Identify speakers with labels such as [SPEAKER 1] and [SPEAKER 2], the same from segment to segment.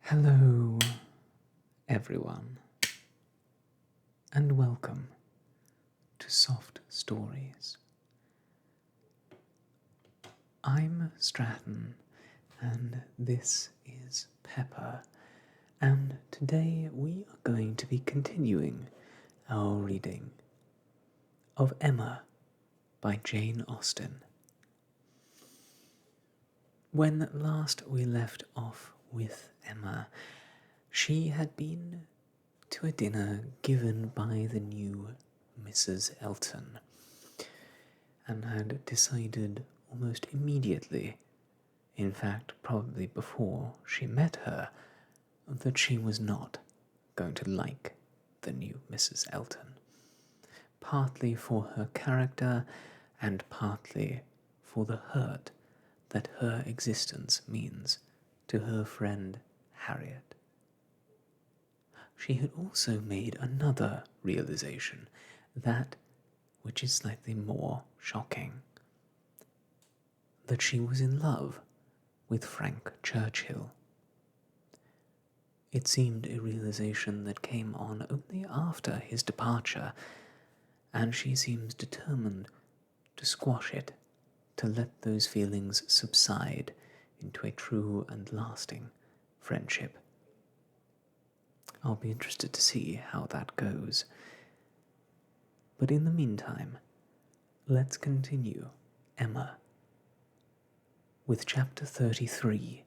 [SPEAKER 1] Hello, everyone, and welcome to Soft Stories. I'm Stratton, and this is Pepper, and today we are going to be continuing our reading of Emma by Jane Austen. When last we left off with Emma, she had been to a dinner given by the new Mrs. Elton, and had decided almost immediately, in fact probably before she met her, that she was not going to like the new Mrs. Elton, partly for her character and partly for the hurt that her existence means to her friend Harriet. She had also made another realization, that which is slightly more shocking, that she was in love with Frank Churchill. It seemed a realization that came on only after his departure, and she seems determined to squash it, to let those feelings subside into a true and lasting friendship. I'll be interested to see how that goes. But in the meantime, let's continue Emma with chapter 33.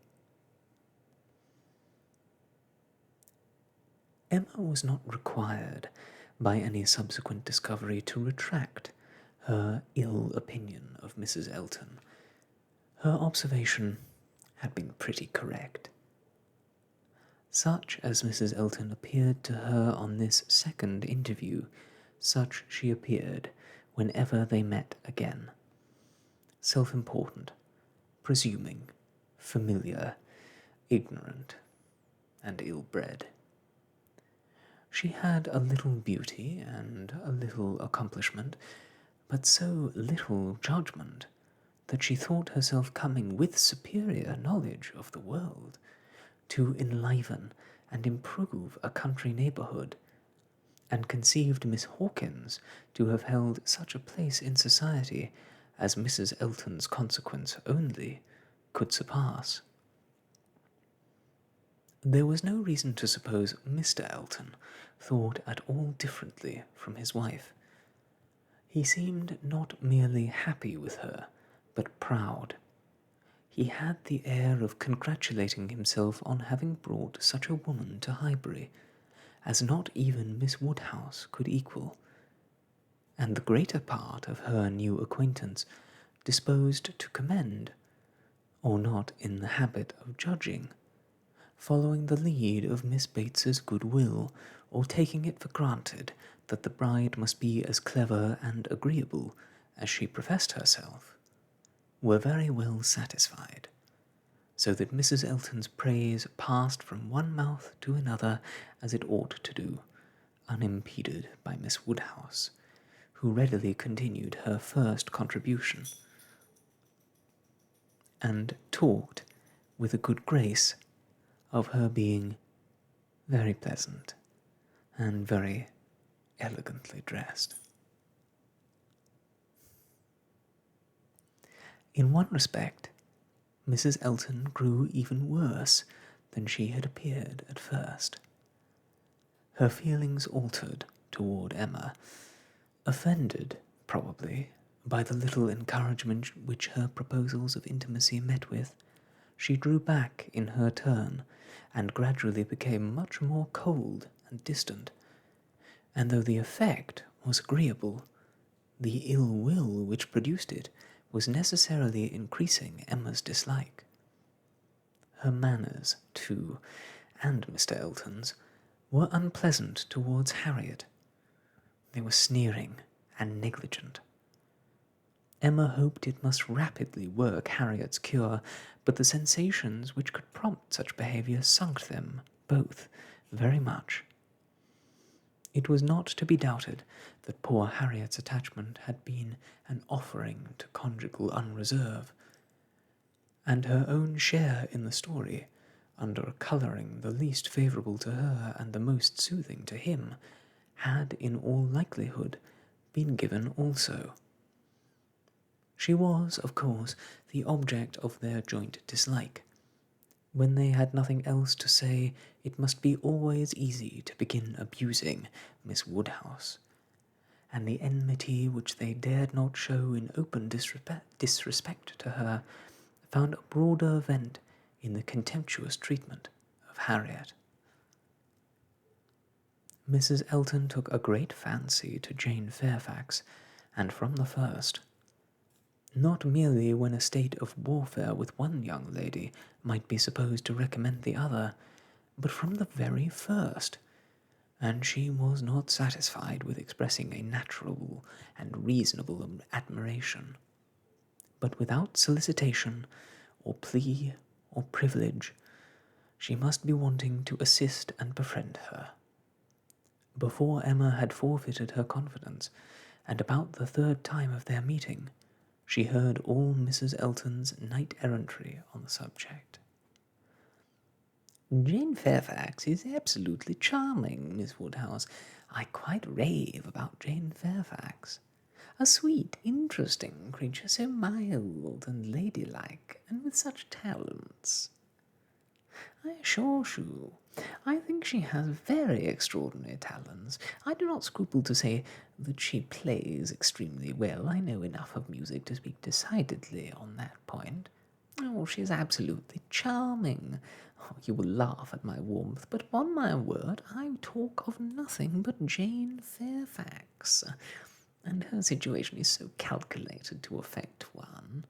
[SPEAKER 1] Emma was not required by any subsequent discovery to retract her ill opinion of Mrs. Elton. Her observation had been pretty correct. Such as Mrs. Elton appeared to her on this second interview, such she appeared whenever they met again. Self-important, presuming, familiar, ignorant, and ill-bred. She had a little beauty and a little accomplishment, but so little judgment that she thought herself coming with superior knowledge of the world to enliven and improve a country neighbourhood, and conceived Miss Hawkins to have held such a place in society as Mrs. Elton's consequence only could surpass. There was no reason to suppose Mr. Elton thought at all differently from his wife. He seemed not merely happy with her, but proud. He had the air of congratulating himself on having brought such a woman to Highbury, as not even Miss Woodhouse could equal, and the greater part of her new acquaintance disposed to commend, or not in the habit of judging, following the lead of Miss Bates's goodwill, or taking it for granted that the bride must be as clever and agreeable as she professed herself, were very well satisfied, so that Mrs. Elton's praise passed from one mouth to another as it ought to do, unimpeded by Miss Woodhouse, who readily continued her first contribution, and talked with a good grace of her being very pleasant and very elegantly dressed. In one respect, Mrs. Elton grew even worse than she had appeared at first. Her feelings altered toward Emma, offended, probably, by the little encouragement which her proposals of intimacy met with. She drew back in her turn, and gradually became much more cold and distant, and though the effect was agreeable, the ill will which produced it was necessarily increasing Emma's dislike. Her manners, too, and Mr. Elton's, were unpleasant towards Harriet. They were sneering and negligent. Emma hoped it must rapidly work Harriet's cure, but the sensations which could prompt such behaviour sunk them both very much. It was not to be doubted that poor Harriet's attachment had been an offering to conjugal unreserve, and her own share in the story under a colouring the least favourable to her and the most soothing to him, had in all likelihood been given also. She was, of course, the object of their joint dislike. When they had nothing else to say, it must be always easy to begin abusing Miss Woodhouse, and the enmity which they dared not show in open disrespect to her found a broader vent in the contemptuous treatment of Harriet. Mrs. Elton took a great fancy to Jane Fairfax, and from the first. Not merely when a state of warfare with one young lady might be supposed to recommend the other, but from the very first, and she was not satisfied with expressing a natural and reasonable admiration, but without solicitation, or plea, or privilege, she must be wanting to assist and befriend her. Before Emma had forfeited her confidence, and about the third time of their meeting, she heard all Mrs. Elton's knight-errantry on the subject. "Jane Fairfax is absolutely charming, Miss Woodhouse. I quite rave about Jane Fairfax. A sweet, interesting creature, so mild and ladylike, and with such talents. I assure you, I think she has very extraordinary talents. I do not scruple to say that she plays extremely well. I know enough of music to speak decidedly on that point. Oh, she is absolutely charming. Oh, you will laugh at my warmth, but upon my word, I talk of nothing but Jane Fairfax, and her situation is so calculated to affect one.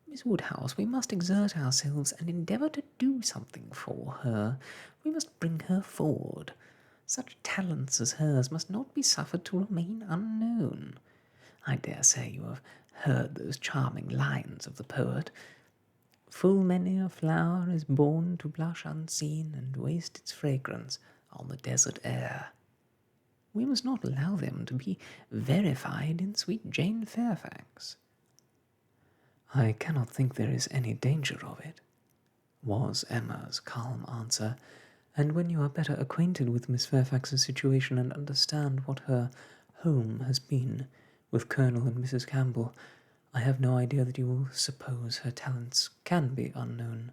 [SPEAKER 1] Miss Woodhouse, we must exert ourselves and endeavour to do something for her. We must bring her forward. Such talents as hers must not be suffered to remain unknown. I dare say you have heard those charming lines of the poet. Full many a flower is born to blush unseen and waste its fragrance on the desert air. We must not allow them to be verified in sweet Jane Fairfax." "I cannot think there is any danger of it," was Emma's calm answer, "and when you are better acquainted with Miss Fairfax's situation and understand what her home has been with Colonel and Mrs. Campbell, I have no idea that you will suppose her talents can be unknown."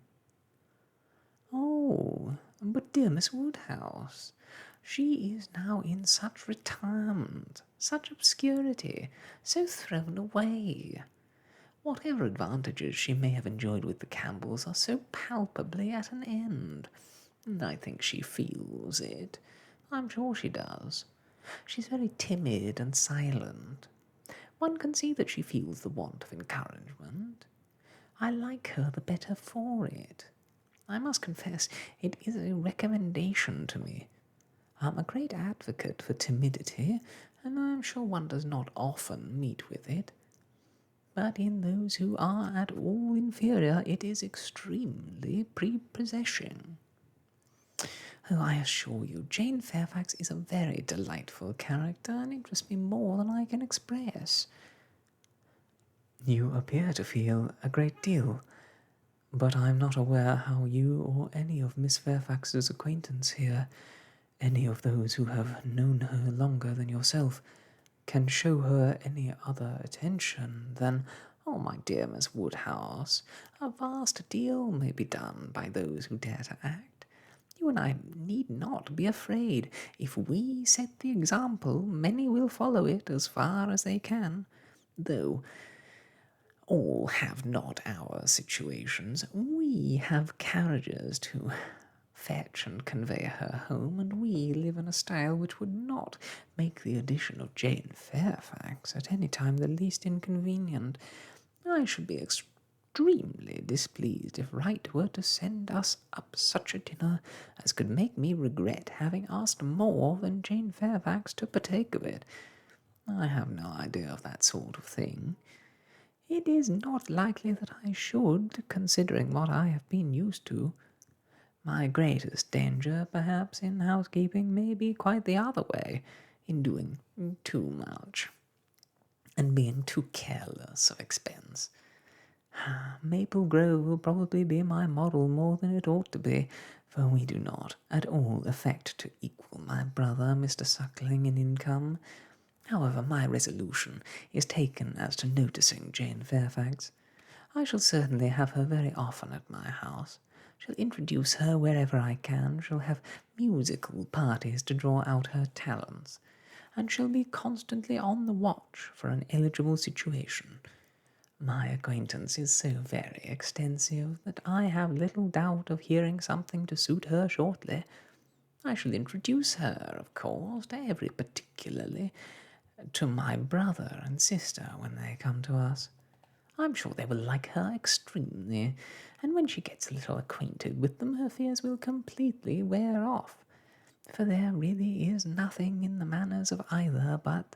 [SPEAKER 1] "Oh, but dear Miss Woodhouse, she is now in such retirement, such obscurity, so thrown away. Whatever advantages she may have enjoyed with the Campbells are so palpably at an end, and I think she feels it. I'm sure she does. She's very timid and silent. One can see that she feels the want of encouragement. I like her the better for it. I must confess it is a recommendation to me. I'm a great advocate for timidity, and I'm sure one does not often meet with it. But in those who are at all inferior, it is extremely prepossessing. Oh, I assure you, Jane Fairfax is a very delightful character, and interests me more than I can express." "You appear to feel a great deal, but I am not aware how you or any of Miss Fairfax's acquaintance here, any of those who have known her longer than yourself, can show her any other attention than—" "Oh, my dear Miss Woodhouse, a vast deal may be done by those who dare to act. You and I need not be afraid. If we set the example, many will follow it as far as they can, though all have not our situations. We have carriages to fetch and convey her home, and we live in a style which would not make the addition of Jane Fairfax at any time the least inconvenient. I should be extremely displeased if Wright were to send us up such a dinner as could make me regret having asked more than Jane Fairfax to partake of it. I have no idea of that sort of thing. It is not likely that I should, considering what I have been used to. My greatest danger, perhaps, in housekeeping may be quite the other way, in doing too much, and being too careless of expense. Maple Grove will probably be my model more than it ought to be, for we do not at all affect to equal my brother Mr. Suckling in income. However, my resolution is taken as to noticing Jane Fairfax. I shall certainly have her very often at my house. Shall introduce her wherever I can, shall have musical parties to draw out her talents, and shall be constantly on the watch for an eligible situation. My acquaintance is so very extensive that I have little doubt of hearing something to suit her shortly. I shall introduce her, of course, particularly to my brother and sister when they come to us. I'm sure they will like her extremely, and when she gets a little acquainted with them, her fears will completely wear off, for there really is nothing in the manners of either but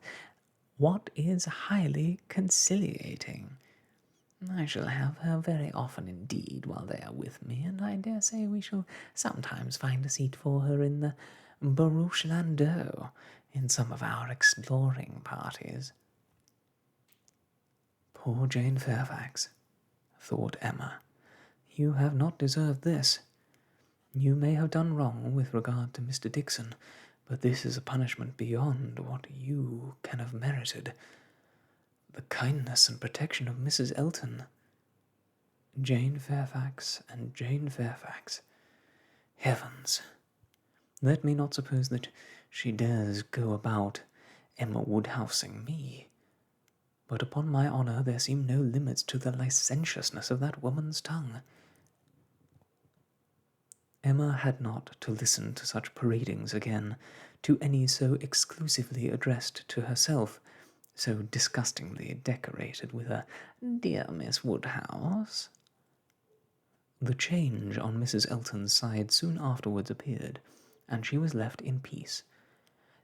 [SPEAKER 1] what is highly conciliating. I shall have her very often indeed while they are with me, and I dare say we shall sometimes find a seat for her in the barouche landau in some of our exploring parties. Poor Jane Fairfax, thought Emma. You have not deserved this. You may have done wrong with regard to Mr. Dixon, but this is a punishment beyond what you can have merited. The kindness and protection of Mrs. Elton. Jane Fairfax and Jane Fairfax. Heavens! Let me not suppose that she dares go about Emma Woodhousing me. But upon my honour there seem no limits to the licentiousness of that woman's tongue. Emma had not to listen to such paradings again, to any so exclusively addressed to herself, so disgustingly decorated with a "Dear Miss Woodhouse." The change on Mrs. Elton's side soon afterwards appeared, and she was left in peace,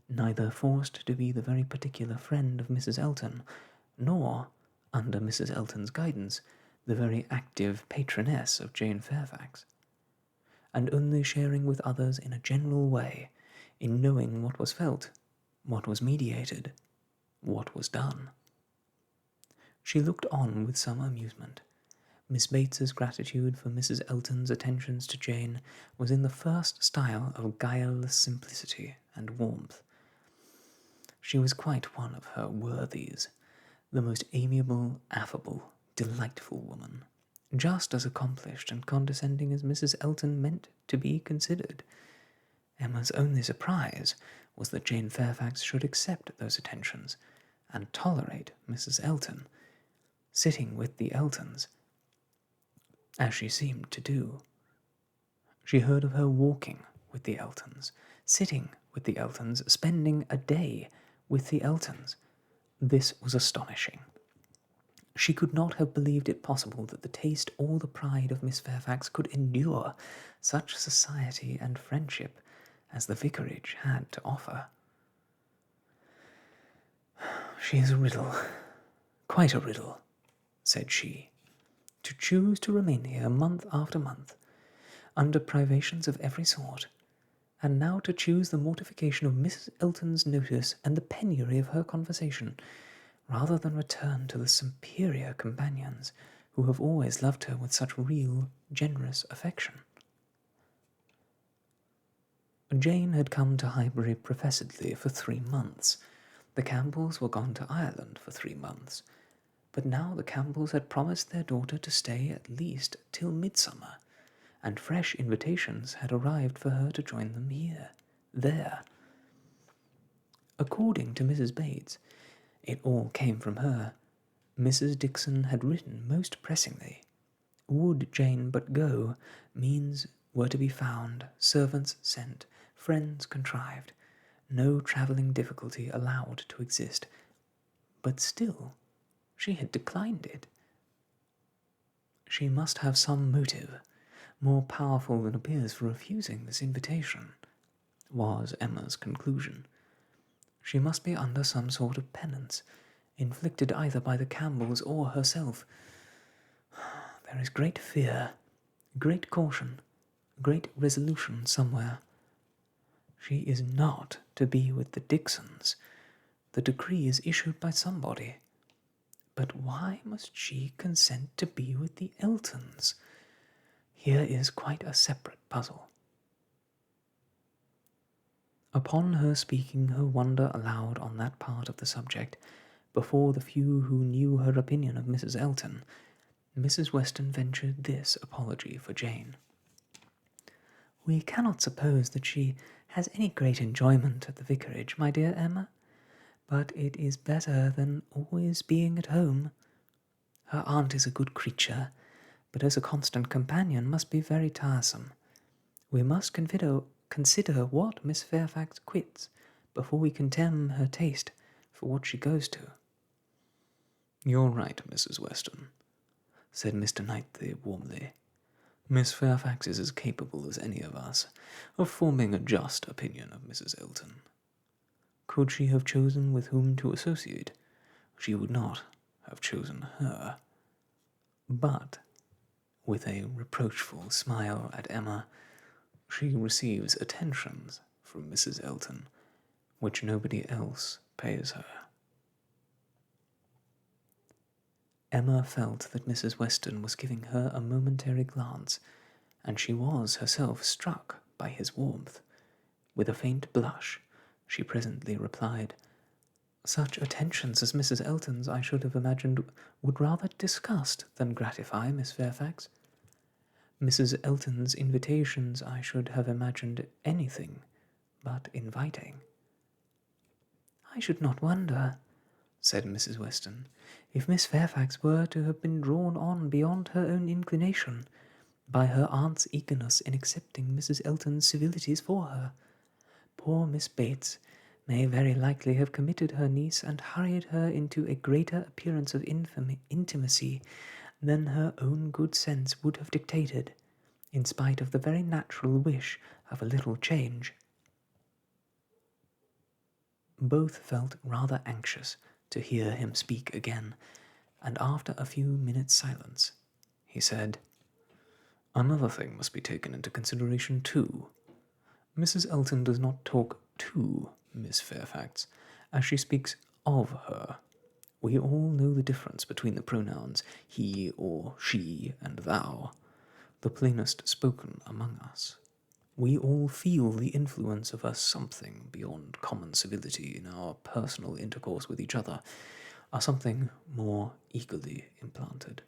[SPEAKER 1] neither forced to be the very particular friend of Mrs. Elton, nor, under Mrs. Elton's guidance, the very active patroness of Jane Fairfax, and only sharing with others in a general way, in knowing what was felt, what was mediated, what was done. She looked on with some amusement. Miss Bates's gratitude for Mrs. Elton's attentions to Jane was in the first style of guileless simplicity and warmth. She was quite one of her worthies, the most amiable, affable, delightful woman, just as accomplished and condescending as Mrs. Elton meant to be considered. Emma's only surprise was that Jane Fairfax should accept those attentions and tolerate Mrs. Elton, sitting with the Eltons, as she seemed to do. She heard of her walking with the Eltons, sitting with the Eltons, spending a day with the Eltons. This was astonishing. She could not have believed it possible that the taste or the pride of Miss Fairfax could endure such society and friendship as the vicarage had to offer. She is a riddle, quite a riddle, said she. To choose to remain here month after month, under privations of every sort, and now to choose the mortification of Mrs. Elton's notice and the penury of her conversation, rather than return to the superior companions who have always loved her with such real, generous affection. Jane had come to Highbury professedly for 3 months. The Campbells were gone to Ireland for 3 months, but now the Campbells had promised their daughter to stay at least till midsummer, and fresh invitations had arrived for her to join them there. According to Mrs. Bates, it all came from her. Mrs. Dixon had written most pressingly. Would Jane but go, means were to be found, servants sent, friends contrived, no travelling difficulty allowed to exist. But still, she had declined it. She must have some motive, more powerful than appears, for refusing this invitation, was Emma's conclusion. She must be under some sort of penance, inflicted either by the Campbells or herself. There is great fear, great caution, great resolution somewhere. She is not to be with the Dixons. The decree is issued by somebody. But why must she consent to be with the Eltons? Here is quite a separate puzzle. Upon her speaking her wonder aloud on that part of the subject, before the few who knew her opinion of Mrs. Elton, Mrs. Weston ventured this apology for Jane. "We cannot suppose that she has any great enjoyment at the vicarage, my dear Emma, but it is better than always being at home. Her aunt is a good creature, but as a constant companion must be very tiresome. We must consider what Miss Fairfax quits before we condemn her taste for what she goes to."
[SPEAKER 2] "You're right, Mrs. Weston," said Mr. Knightley warmly. "Miss Fairfax is as capable as any of us of forming a just opinion of Mrs. Elton. Could she have chosen with whom to associate, she would not have chosen her." But, with a reproachful smile at Emma, she receives attentions from Mrs. Elton, which nobody else pays her. Emma felt that Mrs. Weston was giving her a momentary glance, and she was herself struck by his warmth. With a faint blush, she presently replied, "Such attentions as Mrs. Elton's I should have imagined would rather disgust than gratify Miss Fairfax. Mrs. Elton's invitations I should have imagined anything but inviting." "I should not wonder," said Mrs. Weston, "if Miss Fairfax were to have been drawn on beyond her own inclination by her aunt's eagerness in accepting Mrs. Elton's civilities for her. Poor Miss Bates may very likely have committed her niece and hurried her into a greater appearance of intimacy than her own good sense would have dictated, in spite of the very natural wish of a little change." Both felt rather anxious to hear him speak again, and after a few minutes' silence, he said, "Another thing must be taken into consideration too. Mrs. Elton does not talk to Miss Fairfax, as she speaks of her. We all know the difference between the pronouns he or she and thou, the plainest spoken among us. We all feel the influence of a something beyond common civility in our personal intercourse with each other, a something more eagerly implanted.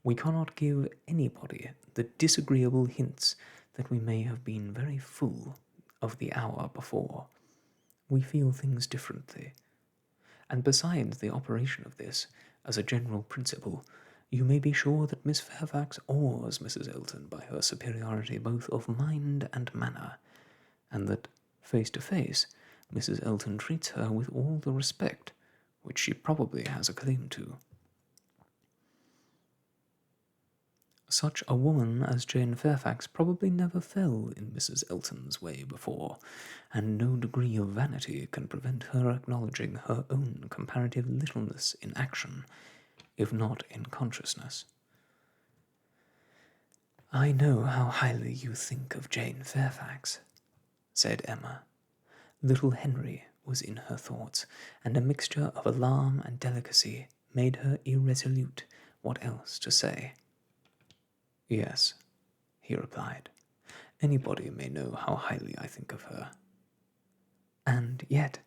[SPEAKER 2] We cannot give anybody the disagreeable hints that we may have been very full of the hour before. We feel things differently. And besides the operation of this, as a general principle, you may be sure that Miss Fairfax awes Mrs. Elton by her superiority both of mind and manner, and that, face to face, Mrs. Elton treats her with all the respect which she probably has a claim to. Such a woman as Jane Fairfax probably never fell in Mrs. Elton's way before, and no degree of vanity can prevent her acknowledging her own comparative littleness in action, if not in consciousness. "I know how highly you think of Jane Fairfax," said Emma. Little Henry was in her thoughts, and a mixture of alarm and delicacy made her irresolute what else to say. "Yes," he replied, "anybody may know how highly I think of her." "And yet,"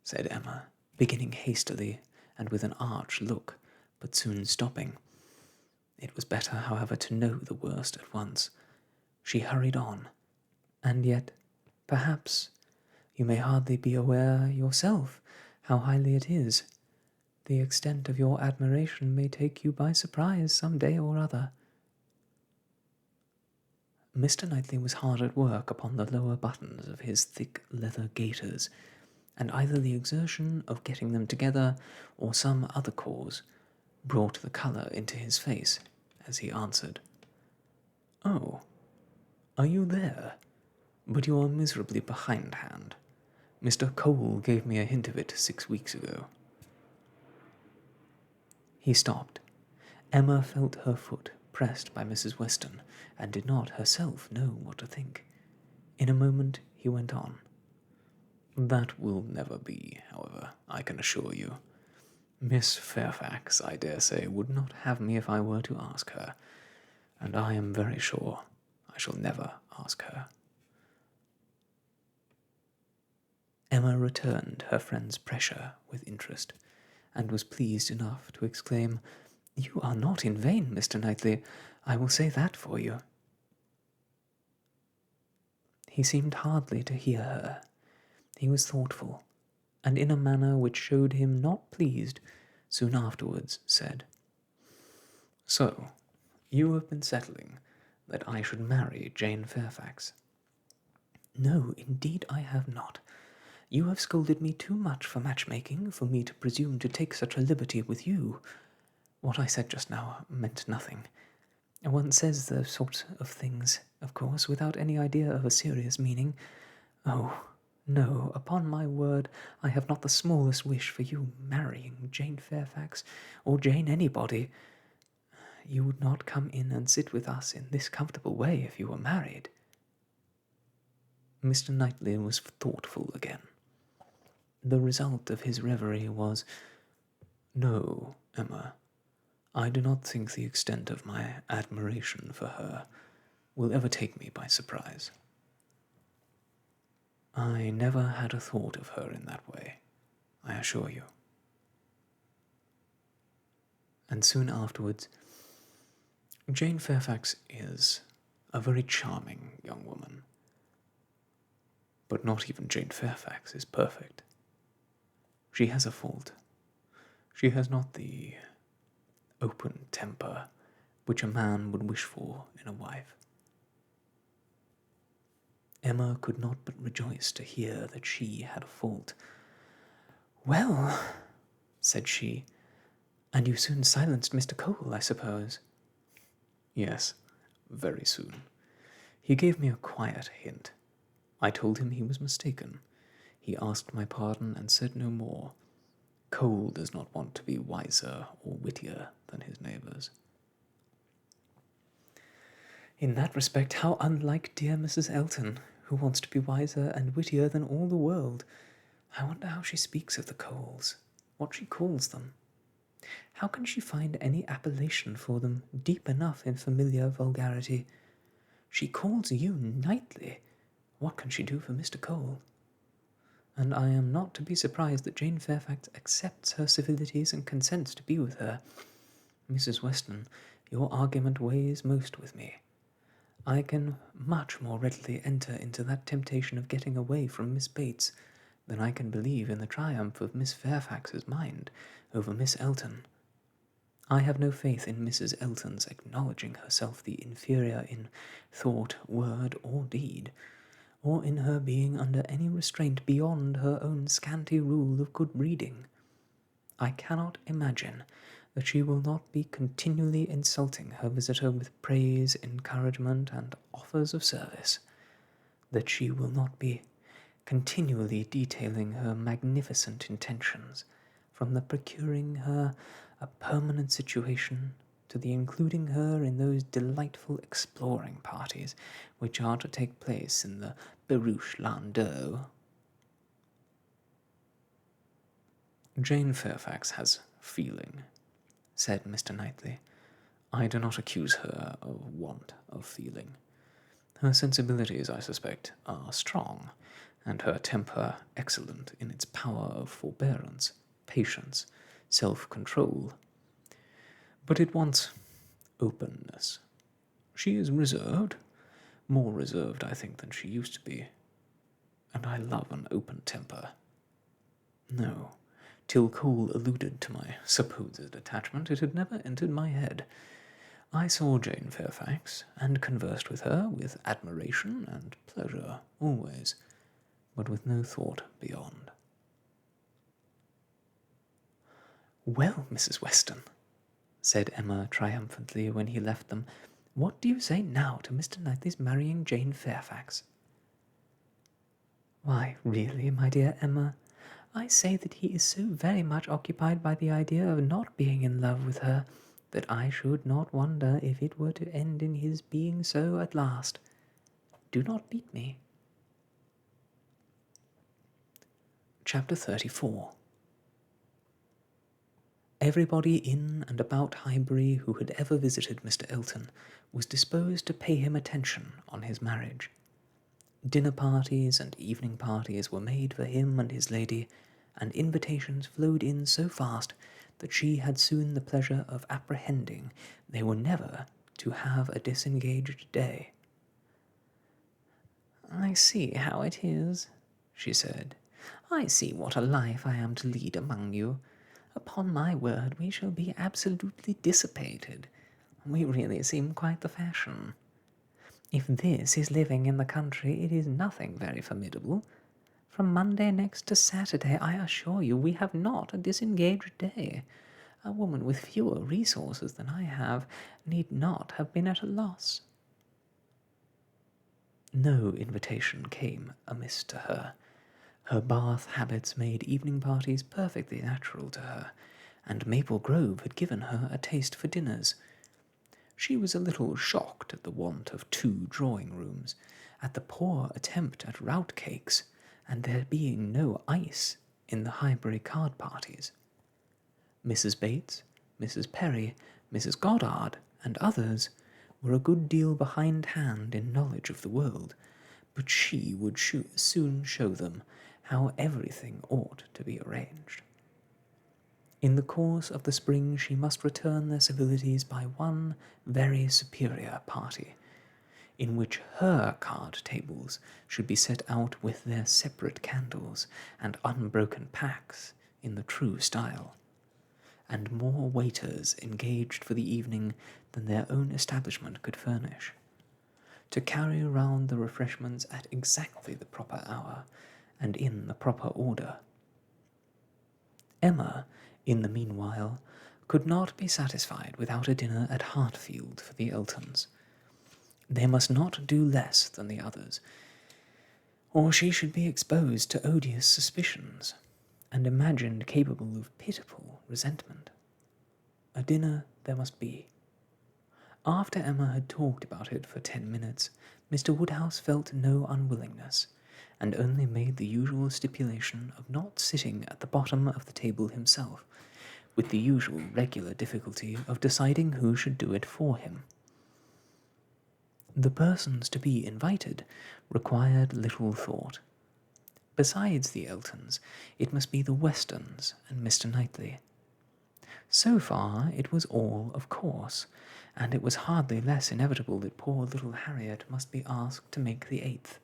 [SPEAKER 2] said Emma, beginning hastily and with an arch look, but soon stopping. It was better, however, to know the worst at once. She hurried on, "And yet, perhaps, you may hardly be aware yourself how highly it is. The extent of your admiration may take you by surprise some day or other." Mr. Knightley was hard at work upon the lower buttons of his thick leather gaiters, and either the exertion of getting them together or some other cause brought the colour into his face as he answered, "Oh, are you there? But you are miserably behindhand. Mr. Cole gave me a hint of it 6 weeks ago." He stopped. Emma felt her foot pressed by Mrs. Weston, and did not herself know what to think. In a moment he went on. "That will never be, however, I can assure you. Miss Fairfax, I dare say, would not have me if I were to ask her, and I am very sure I shall never ask her."
[SPEAKER 1] Emma returned her friend's pressure with interest, and was pleased enough to exclaim, "You are not in vain, Mr. Knightley. I will say that for you." He seemed hardly to hear her. He was thoughtful, and in a manner which showed him not pleased, soon afterwards said,
[SPEAKER 2] "So, you have been settling that I should marry Jane Fairfax?"
[SPEAKER 1] "No, indeed I have not. You have scolded me too much for matchmaking for me to presume to take such a liberty with you. What I said just now meant nothing. One says those sorts of things, of course, without any idea of a serious meaning. Oh, no, upon my word, I have not the smallest wish for you marrying Jane Fairfax, or Jane anybody. You would not come in and sit with us in this comfortable way if you were married." Mr. Knightley was thoughtful again. The result of his reverie was,
[SPEAKER 2] "No, Emma, I do not think the extent of my admiration for her will ever take me by surprise. I never had a thought of her in that way, I assure you."
[SPEAKER 1] And soon afterwards,
[SPEAKER 2] "Jane Fairfax is a very charming young woman, but not even Jane Fairfax is perfect. She has a fault. She has not the open temper which a man would wish for in a wife."
[SPEAKER 1] Emma could not but rejoice to hear that she had a fault. "Well," said she, "and you soon silenced Mr. Cole, I suppose?"
[SPEAKER 2] "Yes, very soon. He gave me a quiet hint. I told him he was mistaken. He asked my pardon and said no more. Cole does not want to be wiser or wittier than his neighbours."
[SPEAKER 1] "In that respect, how unlike dear Mrs. Elton, who wants to be wiser and wittier than all the world. I wonder how she speaks of the Coles, what she calls them. How can she find any appellation for them deep enough in familiar vulgarity? She calls you Knightley. What can she do for Mr. Cole? And I am not to be surprised that Jane Fairfax accepts her civilities and consents to be with her. Mrs. Weston, your argument weighs most with me. I can much more readily enter into that temptation of getting away from Miss Bates than I can believe in the triumph of Miss Fairfax's mind over Miss Elton. I have no faith in Mrs. Elton's acknowledging herself the inferior in thought, word, or deed, or in her being under any restraint beyond her own scanty rule of good breeding. I cannot imagine that she will not be continually insulting her visitor with praise, encouragement, and offers of service, that she will not be continually detailing her magnificent intentions, from the procuring her a permanent situation to the including her in those delightful exploring parties which are to take place in the barouche landau.
[SPEAKER 2] "Jane Fairfax has feeling," said Mr. Knightley. "I do not accuse her of want of feeling. Her sensibilities, I suspect, are strong, and her temper excellent in its power of forbearance, patience, self-control. But it wants openness. She is reserved, more reserved, I think, than she used to be, and I love an open temper. No, till Cole alluded to my supposed attachment, it had never entered my head. I saw Jane Fairfax, and conversed with her with admiration and pleasure always, but with no thought beyond."
[SPEAKER 1] "Well, Mrs. Weston," said Emma triumphantly when he left them, "what do you say now to Mr. Knightley's marrying Jane Fairfax?" "Why, really, my dear Emma, I say that he is so very much occupied by the idea of not being in love with her, that I should not wonder if it were to end in his being so at last. Do not beat me." Chapter 34.
[SPEAKER 2] Everybody in and about Highbury who had ever visited Mr. Elton was disposed to pay him attention on his marriage. Dinner parties and evening parties were made for him and his lady, and invitations flowed in so fast that she had soon the pleasure of apprehending they were never to have a disengaged day. "I see how it is," she said. "I see what a life I am to lead among you. Upon my word, we shall be absolutely dissipated. We really seem quite the fashion. If this is living in the country, it is nothing very formidable. From Monday next to Saturday, I assure you, we have not a disengaged day. A woman with fewer resources than I have need not have been at a loss." No invitation came amiss to her. Her Bath habits made evening parties perfectly natural to her, and Maple Grove had given her a taste for dinners. She was a little shocked at the want of 2 drawing-rooms, at the poor attempt at rout cakes, and there being no ice in the Highbury card parties. Mrs. Bates, Mrs. Perry, Mrs. Goddard, and others were a good deal behindhand in knowledge of the world, but she would soon show them how everything ought to be arranged. In the course of the spring she must return their civilities by one very superior party, in which her card tables should be set out with their separate candles and unbroken packs in the true style, and more waiters engaged for the evening than their own establishment could furnish, to carry round the refreshments at exactly the proper hour, and in the proper order. Emma, in the meanwhile, could not be satisfied without a dinner at Hartfield for the Eltons. They must not do less than the others, or she should be exposed to odious suspicions, and imagined capable of pitiful resentment. A dinner there must be. After Emma had talked about it for 10 minutes, Mr. Woodhouse felt no unwillingness, and only made the usual stipulation of not sitting at the bottom of the table himself, with the usual regular difficulty of deciding who should do it for him. The persons to be invited required little thought. Besides the Eltons, it must be the Westons and Mr. Knightley. So far it was all of course, and it was hardly less inevitable that poor little Harriet must be asked to make the 8th.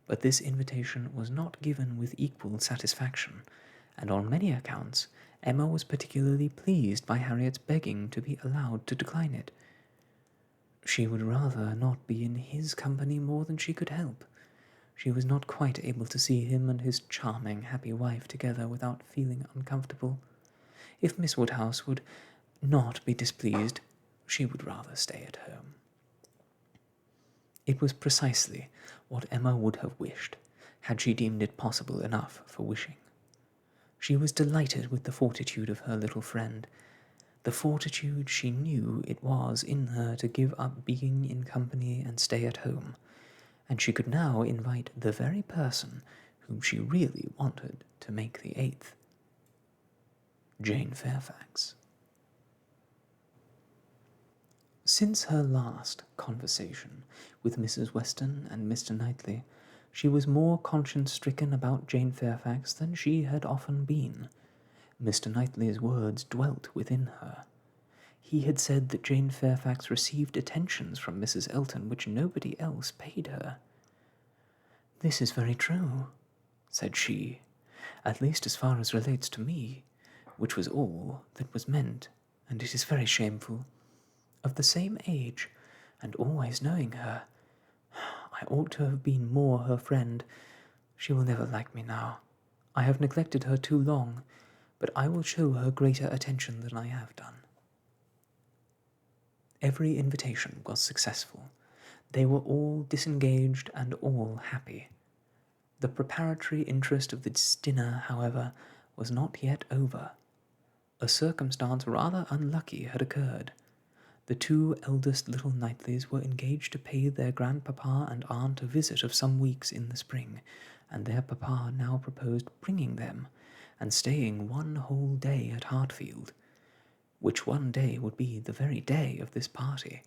[SPEAKER 2] But this invitation was not given with equal satisfaction, and on many accounts Emma was particularly pleased by Harriet's begging to be allowed to decline it. She would rather not be in his company more than she could help. She was not quite able to see him and his charming, happy wife together without feeling uncomfortable. If Miss Woodhouse would not be displeased, she would rather stay at home. It was precisely what Emma would have wished, had she deemed it possible enough for wishing. She was delighted with the fortitude of her little friend, the fortitude she knew it was in her to give up being in company and stay at home, and she could now invite the very person whom she really wanted to make the 8th. Jane Fairfax. Since her last conversation with Mrs. Weston and Mr. Knightley, she was more conscience-stricken about Jane Fairfax than she had often been. Mr. Knightley's words dwelt within her. He had said that Jane Fairfax received attentions from Mrs. Elton which nobody else paid her. "This is very true," said she, "at least as far as relates to me, which was all that was meant, and it is very shameful. Of the same age, and always knowing her, I ought to have been more her friend. She will never like me now. I have neglected her too long, but I will show her greater attention than I have done." Every invitation was successful. They were all disengaged and all happy. The preparatory interest of this dinner, however, was not yet over. A circumstance rather unlucky had occurred. The 2 eldest little Knightleys were engaged to pay their grandpapa and aunt a visit of some weeks in the spring, and their papa now proposed bringing them, and staying 1 whole day at Hartfield. which one day would be the very day of this party.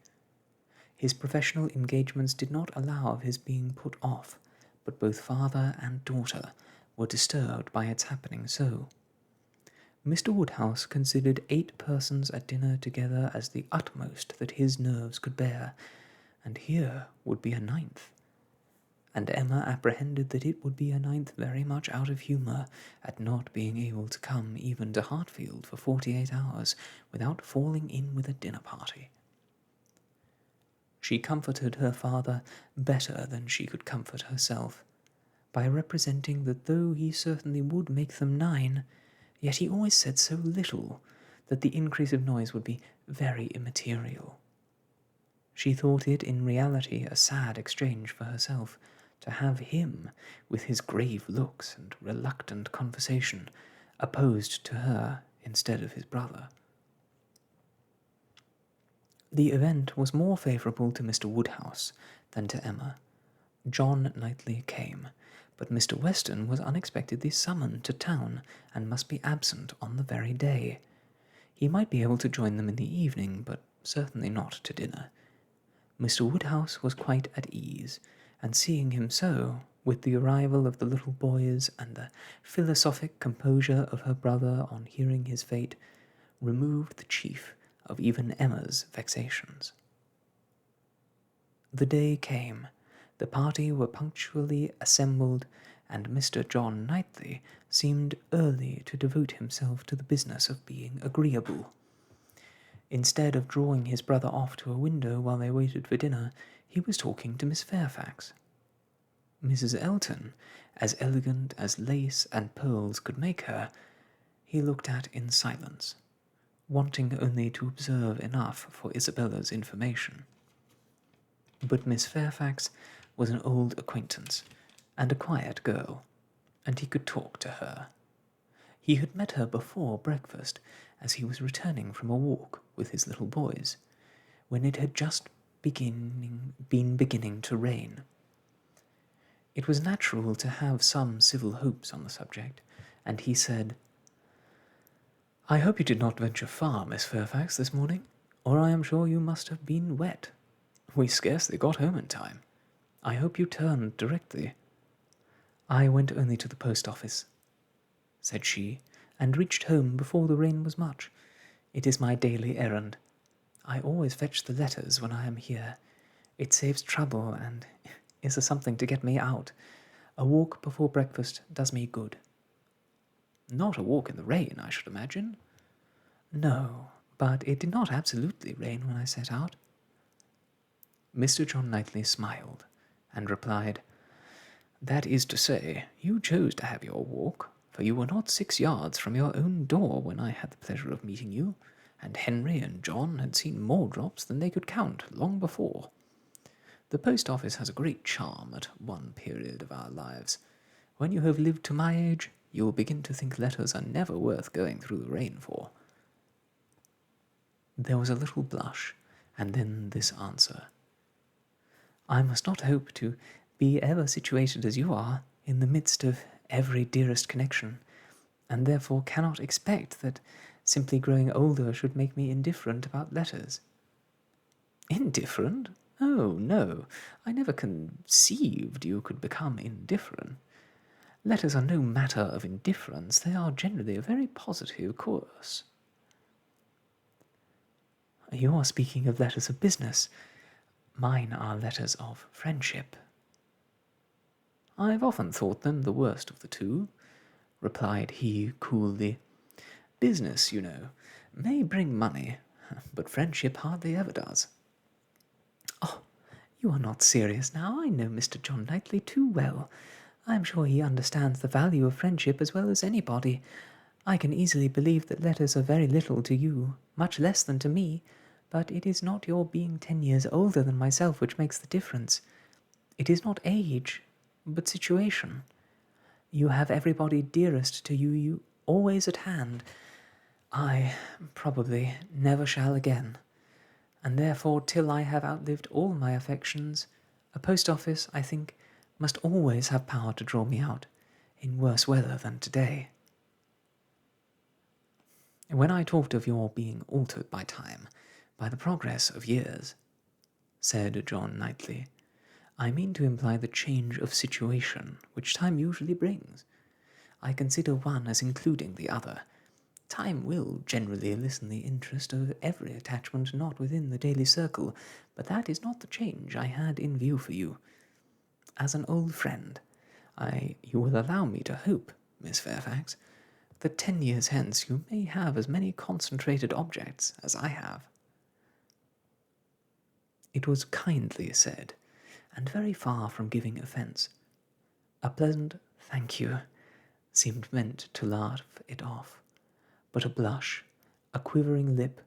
[SPEAKER 2] His professional engagements did not allow of his being put off, but both father and daughter were disturbed by its happening so. Mr. Woodhouse considered 8 persons at dinner together as the utmost that his nerves could bear, and here would be a 9th. And Emma apprehended that it would be a 9th very much out of humour at not being able to come even to Hartfield for 48 hours without falling in with a dinner party. She comforted her father better than she could comfort herself, by representing that though he certainly would make them 9, yet he always said so little that the increase of noise would be very immaterial. She thought it in reality a sad exchange for herself, to have him, with his grave looks and reluctant conversation, opposed to her instead of his brother. The event was more favourable to Mr. Woodhouse than to Emma. John Knightley came, but Mr. Weston was unexpectedly summoned to town, and must be absent on the very day. He might be able to join them in the evening, but certainly not to dinner. Mr. Woodhouse was quite at ease, and seeing him so, with the arrival of the little boys and the philosophic composure of her brother on hearing his fate, removed the chief of even Emma's vexations. The day came, the party were punctually assembled, and Mr. John Knightley seemed early to devote himself to the business of being agreeable. Instead of drawing his brother off to a window while they waited for dinner, he was talking to Miss Fairfax. Mrs. Elton, as elegant as lace and pearls could make her, he looked at in silence, wanting only to observe enough for Isabella's information. But Miss Fairfax was an old acquaintance, and a quiet girl, and he could talk to her. He had met her before breakfast, as he was returning from a walk with his little boys, when it had just been beginning to rain. It was natural to have some civil hopes on the subject, and he said, "I hope you did not venture far, Miss Fairfax, this morning, or I am sure you must have been wet. We scarcely got home in time. I hope you turned directly." "I went only to the post office," said she, "and reached home before the rain was much. It is my daily errand. I always fetch the letters when I am here. It saves trouble, and is a something to get me out. A walk before breakfast does me good." "Not a walk in the rain, I should imagine?" "No, but it did not absolutely rain when I set out." Mr. John Knightley smiled, and replied, "That is to say, you chose to have your walk, for you were not 6 yards from your own door when I had the pleasure of meeting you, and Henry and John had seen more drops than they could count long before. The post office has a great charm at one period of our lives. When you have lived to my age, you will begin to think letters are never worth going through the rain for." There was a little blush, and then this answer: "I must not hope to be ever situated as you are, in the midst of every dearest connection, and therefore cannot expect that simply growing older should make me indifferent about letters." "Indifferent? Oh, no, I never conceived you could become indifferent. Letters are no matter of indifference, they are generally a very positive course." "You are speaking of letters of business. Mine are letters of friendship." "I've often thought them the worst of the two," replied he coolly. "Business, you know, may bring money, but friendship hardly ever does." "Oh, you are not serious now. I know Mr. John Knightley too well. I am sure he understands the value of friendship as well as anybody. I can easily believe that letters are very little to you, much less than to me, but it is not your being 10 years older than myself which makes the difference. It is not age, but situation. You have everybody dearest to you always at hand. I, probably, never shall again, and therefore, till I have outlived all my affections, a post office, I think, must always have power to draw me out, in worse weather than today." When I talked of your being altered by time, by the progress of years, said John Knightley, I mean to imply the change of situation which time usually brings. I consider one as including the other. Time will generally lessen the interest of every attachment not within the daily circle, but that is not the change I had in view for you. As an old friend, you will allow me to hope, Miss Fairfax, that 10 years hence you may have as many concentrated objects as I have. It was kindly said, and very far from giving offence. A pleasant thank you seemed meant to laugh it off, but a blush, a quivering lip,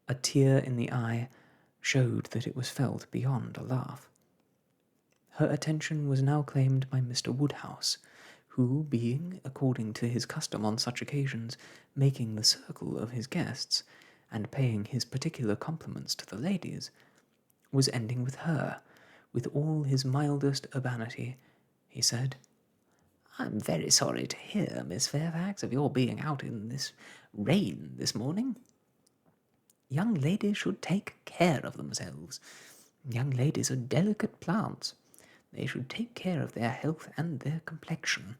[SPEAKER 2] a tear in the eye, showed that it was felt beyond a laugh. Her attention was now claimed by Mr. Woodhouse, who, being, according to his custom on such occasions, making the circle of his guests, and paying his particular compliments to the ladies, was ending with her. With all his mildest urbanity, he said, "I'm very sorry to hear, Miss Fairfax, of your being out in this rain this morning. Young ladies should take care of themselves. Young ladies are delicate plants. They should take care of their health and their complexion.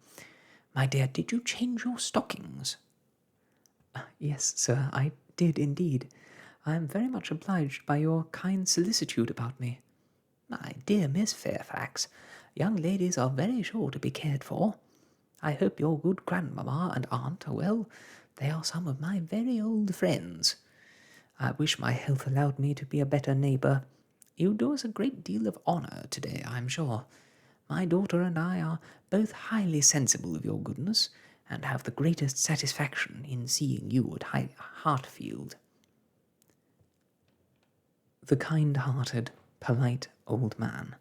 [SPEAKER 2] My dear, did you change your stockings?" "Yes, sir, I did indeed. I am very much obliged by your kind solicitude about me." "My dear Miss Fairfax, young ladies are very sure to be cared for. I hope your good grandmamma and aunt are well. They are some of my very old friends. I wish my health allowed me to be a better neighbour. You do us a great deal of honour to-day, I am sure. My daughter and I are both highly sensible of your goodness, and have the greatest satisfaction in seeing you at Hartfield." The kind-hearted, polite old man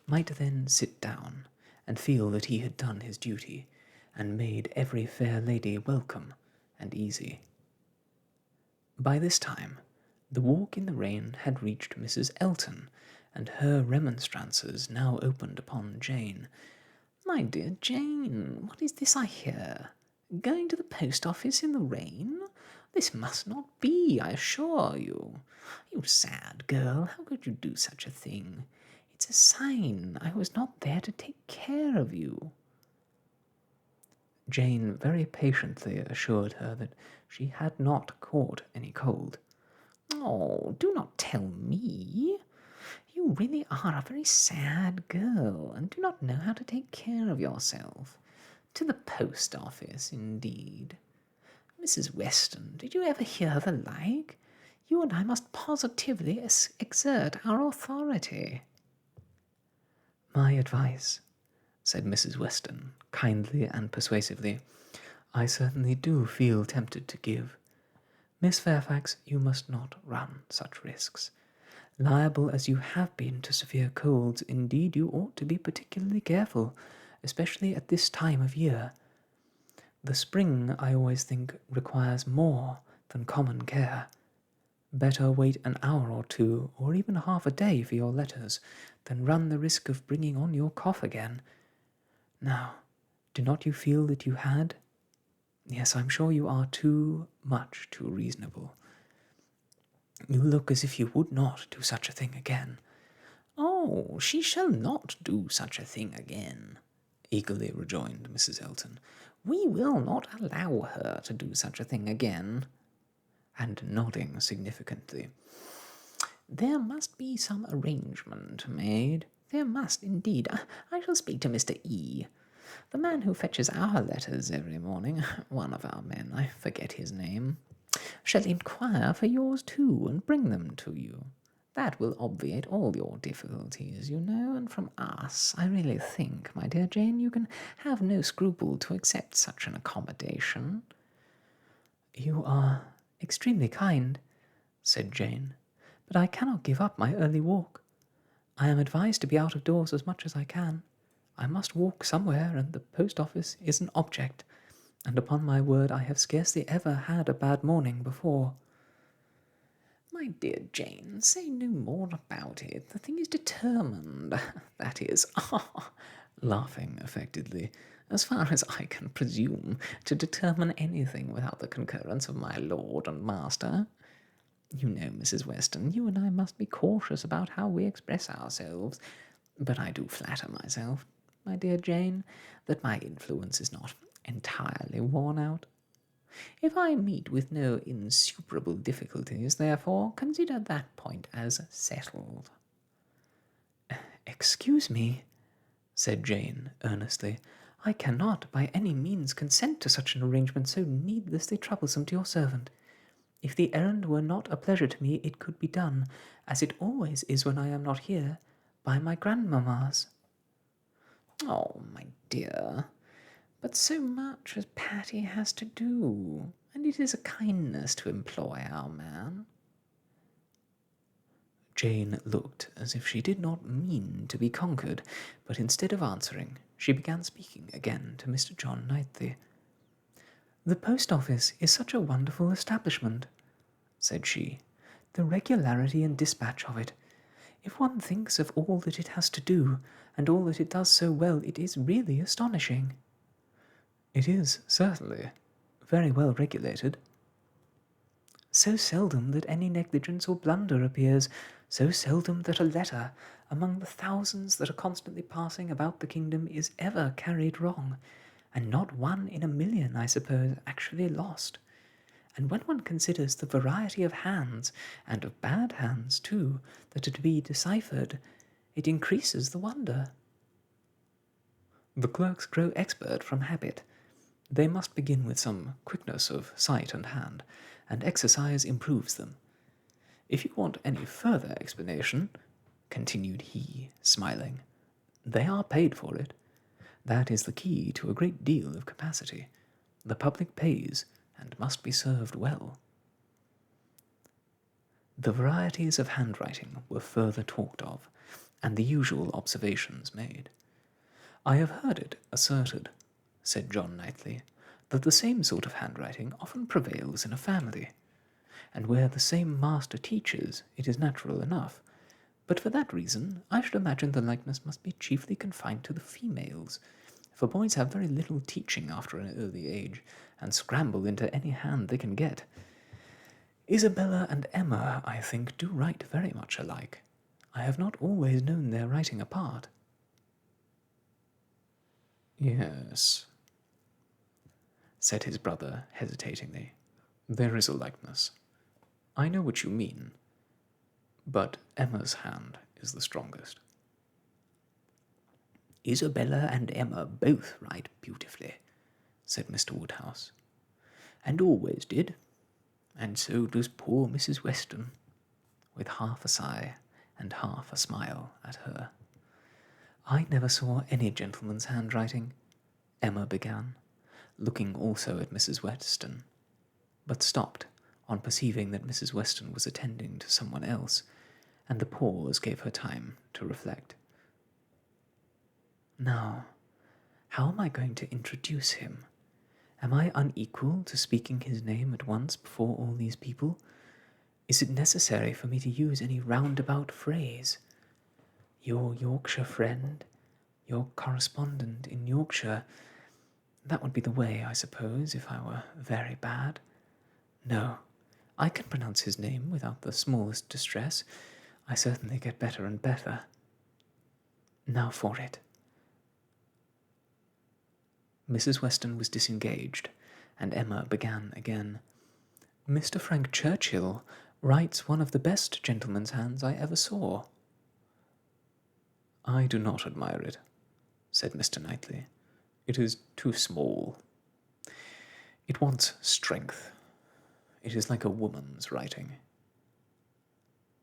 [SPEAKER 2] might then sit down, and feel that he had done his duty, and made every fair lady welcome and easy. By this time, the walk in the rain had reached Mrs. Elton, and her remonstrances now opened upon Jane. "My dear Jane, what is this I hear? Going to the post office in the rain? This must not be, I assure you. You sad girl, how could you do such a thing? It's a sign I was not there to take care of you." Jane very patiently assured her that she had not caught any cold. "Oh, do not tell me. You really are a very sad girl, and do not know how to take care of yourself. To the post office, indeed. Mrs. Weston, did you ever hear the like? You and I must positively exert our authority." "My advice," said Mrs. Weston, kindly and persuasively, "I certainly do feel tempted to give. Miss Fairfax, you must not run such risks. Liable as you have been to severe colds, indeed you ought to be particularly careful, especially at this time of year. The spring, I always think, requires more than common care. Better wait an hour or two, or even half a day for your letters, than run the risk of bringing on your cough again. Now, do not you feel that you had? Yes, I'm sure you are much too reasonable. You look as if you would not do such a thing again." "Oh, she shall not do such a thing again," eagerly rejoined Mrs. Elton. "We will not allow her to do such a thing again." And nodding significantly, "There must be some arrangement made. There must, indeed. I shall speak to Mr. E., the man who fetches our letters every morning, one of our men, I forget his name, shall inquire for yours too, and bring them to you. That will obviate all your difficulties, you know, and from us, I really think, my dear Jane, you can have no scruple to accept such an accommodation." "You are extremely kind," said Jane, "but I cannot give up my early walk. I am advised to be out of doors as much as I can. I must walk somewhere, and the post office is an object, and upon my word I have scarcely ever had a bad morning before." "My dear Jane, say no more about it. The thing is determined. That is," laughing affectedly, as far as I can presume to determine anything without the concurrence of my lord and master. You know, Mrs. Weston, you and I must be cautious about how we express ourselves, but I do flatter myself, my dear Jane, that my influence is not entirely worn out. If I meet with no insuperable difficulties, therefore, consider that point as settled.
[SPEAKER 1] Excuse me, said Jane earnestly. I cannot by any means consent to such an arrangement so needlessly troublesome to your servant. If the errand were not a pleasure to me, it could be done, as it always is when I am not here, by my grandmamma's.
[SPEAKER 2] Oh, my dear, but so much as Patty has to do, and it is a kindness to employ our man.
[SPEAKER 1] Jane looked as if she did not mean to be conquered, but instead of answering, she began speaking again to Mr. John Knightley. The post office is such a wonderful establishment, said she. The regularity and dispatch of it. If one thinks of all that it has to do, and all that it does so well, it is really astonishing. It is, certainly, very well regulated. So seldom that any negligence or blunder appears, so seldom that a letter, among the thousands that are constantly passing about the kingdom, is ever carried wrong, and not one in a million, I suppose, actually lost. And when one considers the variety of hands, and of bad hands too, that are to be deciphered, it increases the wonder. The clerks grow expert from habit. They must begin with some quickness of sight and hand, and exercise improves them. If you want any further explanation, continued he, smiling, they are paid for it. That is the key to a great deal of capacity. The public pays, and must be served well. The varieties of handwriting were further talked of, and the usual observations made. I have heard it asserted, said John Knightley, that the same sort of handwriting often prevails in a family, and where the same master teaches, it is natural enough. But for that reason, I should imagine the likeness must be chiefly confined to the females, for boys have very little teaching after an early age, and scramble into any hand they can get. Isabella and Emma, I think, do write very much alike. I have not always known their writing apart.
[SPEAKER 2] Yes, said his brother hesitatingly. There is a likeness. I know what you mean, but Emma's hand is the strongest.
[SPEAKER 1] Isabella and Emma both write beautifully, said Mr. Woodhouse, and always did, and so does poor Mrs. Weston, with half a sigh and half a smile at her. I never saw any gentleman's handwriting, Emma began, looking also at Mrs. Weston, but stopped on perceiving that Mrs. Weston was attending to someone else, and the pause gave her time to reflect. Now, how am I going to introduce him? Am I unequal to speaking his name at once before all these people? Is it necessary for me to use any roundabout phrase? Your Yorkshire friend, your correspondent in Yorkshire. That would be the way, I suppose, if I were very bad. No, I can pronounce his name without the smallest distress. I certainly get better and better. Now for it. Mrs. Weston was disengaged, and Emma began again. Mr. Frank Churchill writes one of the best gentleman's hands I ever saw.
[SPEAKER 2] I do not admire it, said Mr. Knightley. It is too small. It wants strength. It is like a woman's writing.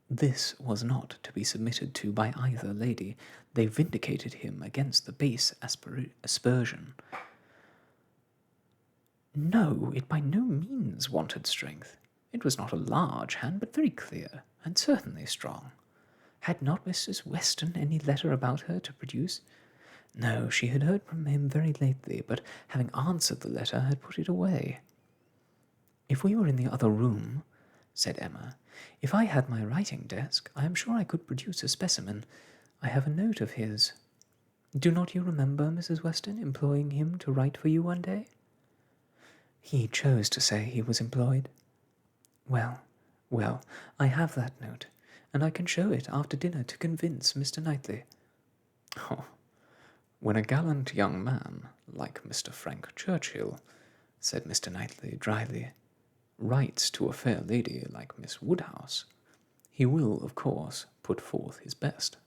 [SPEAKER 1] This was not to be submitted to by either lady. They vindicated him against the base aspersion. No, it by no means wanted strength. It was not a large hand, but very clear, and certainly strong. Had not Mrs. Weston any letter about her to produce? No, she had heard from him very lately, but having answered the letter, had put it away. If we were in the other room, said Emma, if I had my writing desk, I am sure I could produce a specimen. I have a note of his.
[SPEAKER 2] Do not you remember, Mrs. Weston, employing him to write for you one day? He chose to say he was employed. Well, well, I have that note, and I can show it after dinner to convince Mr. Knightley.
[SPEAKER 1] Oh, when a gallant young man, like Mr. Frank Churchill, said Mr. Knightley dryly, writes to a fair lady like Miss Woodhouse, he will, of course, put forth his best.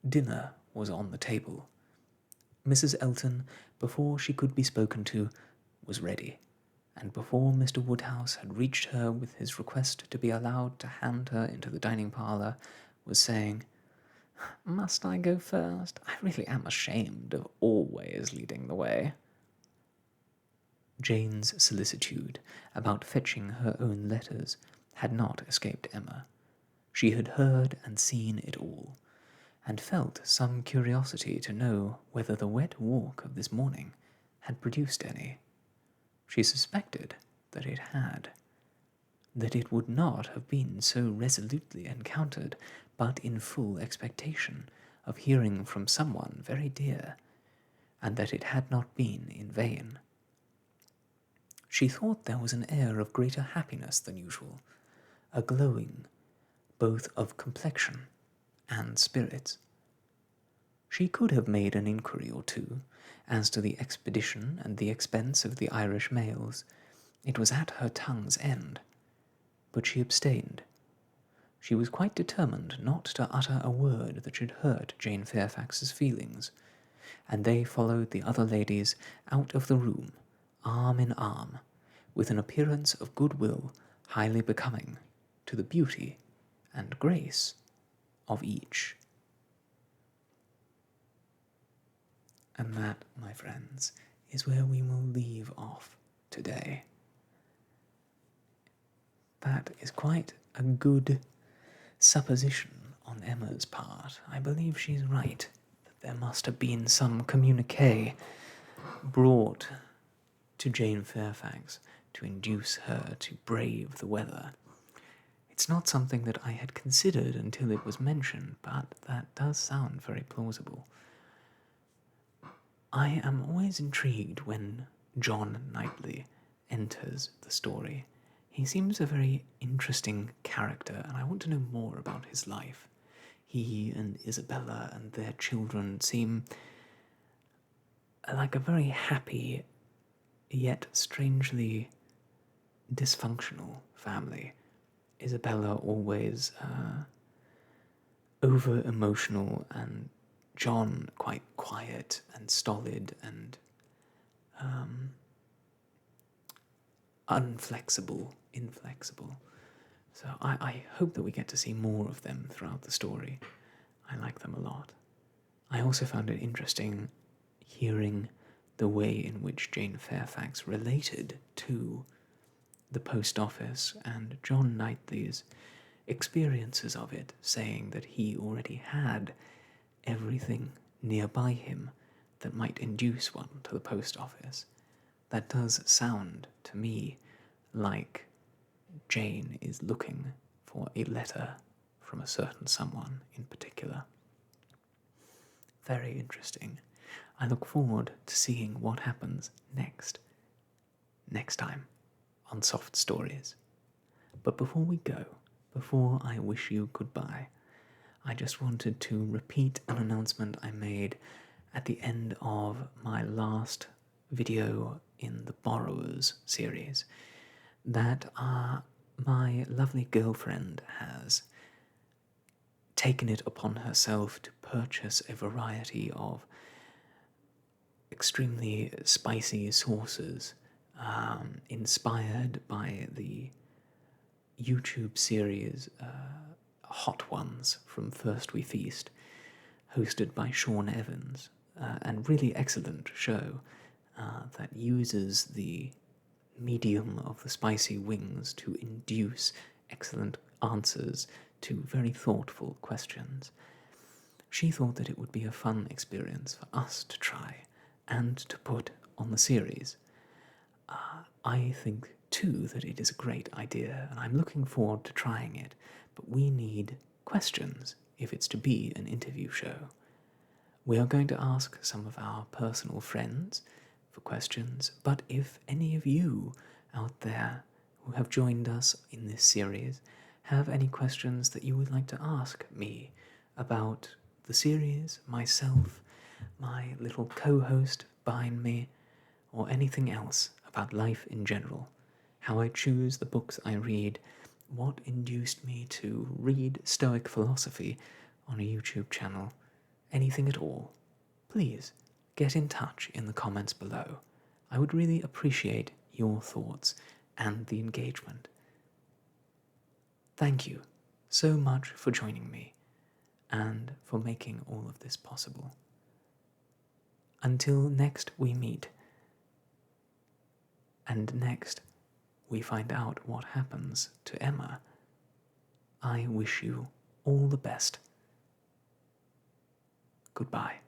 [SPEAKER 2] Dinner was on the table. Mrs. Elton, before she could be spoken to, was ready, and before Mr. Woodhouse had reached her with his request to be allowed to hand her into the dining parlour, was saying, "Must I go first? I really am ashamed of always leading the way." Jane's solicitude about fetching her own letters had not escaped Emma. She had heard and seen it all, and felt some curiosity to know whether the wet walk of this morning had produced any. She suspected that it had, that it would not have been so resolutely encountered but in full expectation of hearing from someone very dear, and that it had not been in vain. She thought there was an air of greater happiness than usual, a glowing both of complexion and spirits. She could have made an inquiry or two as to the expedition and the expense of the Irish mails. It was at her tongue's end, but she abstained. She was quite determined not to utter a word that should hurt Jane Fairfax's feelings, and they followed the other ladies out of the room, arm in arm, with an appearance of goodwill highly becoming to the beauty and grace of each. And that, my friends, is where we will leave off today. That is quite a good supposition on Emma's part. I believe she's right, that there must have been some communique brought to Jane Fairfax to induce her to brave the weather. It's not something that I had considered until it was mentioned, but that does sound very plausible. I am always intrigued when John Knightley enters the story. He seems a very interesting character, and I want to know more about his life. He and Isabella and their children seem like a very happy, yet strangely dysfunctional family. Isabella always over-emotional, and John quite quiet and stolid and inflexible. So I hope that we get to see more of them throughout the story. I like them a lot. I also found it interesting hearing the way in which Jane Fairfax related to the post office and John Knightley's experiences of it, saying that he already had everything nearby him that might induce one to the post office. That does sound to me like Jane is looking for a letter from a certain someone in particular. Very interesting. I look forward to seeing what happens next time on Soft Stories. But before we go, before I wish you goodbye, I just wanted to repeat an announcement I made at the end of my last video in the Borrowers series, that my lovely girlfriend has taken it upon herself to purchase a variety of extremely spicy sauces inspired by the YouTube series Hot Ones from First We Feast, hosted by Sean Evans, and really excellent show that uses the medium of the spicy wings to induce excellent answers to very thoughtful questions. She thought that it would be a fun experience for us to try and to put on the series. I think too that it is a great idea, and I'm looking forward to trying it, but we need questions if it's to be an interview show. We are going to ask some of our personal friends for questions, but if any of you out there who have joined us in this series have any questions that you would like to ask me about the series, myself, my little co-host behind me, or anything else about life in general, how I choose the books I read, what induced me to read Stoic philosophy on a YouTube channel, anything at all, please get in touch in the comments below. I would really appreciate your thoughts and the engagement. Thank you so much for joining me and for making all of this possible. Until next we meet, and next we find out what happens to Emma, I wish you all the best. Goodbye.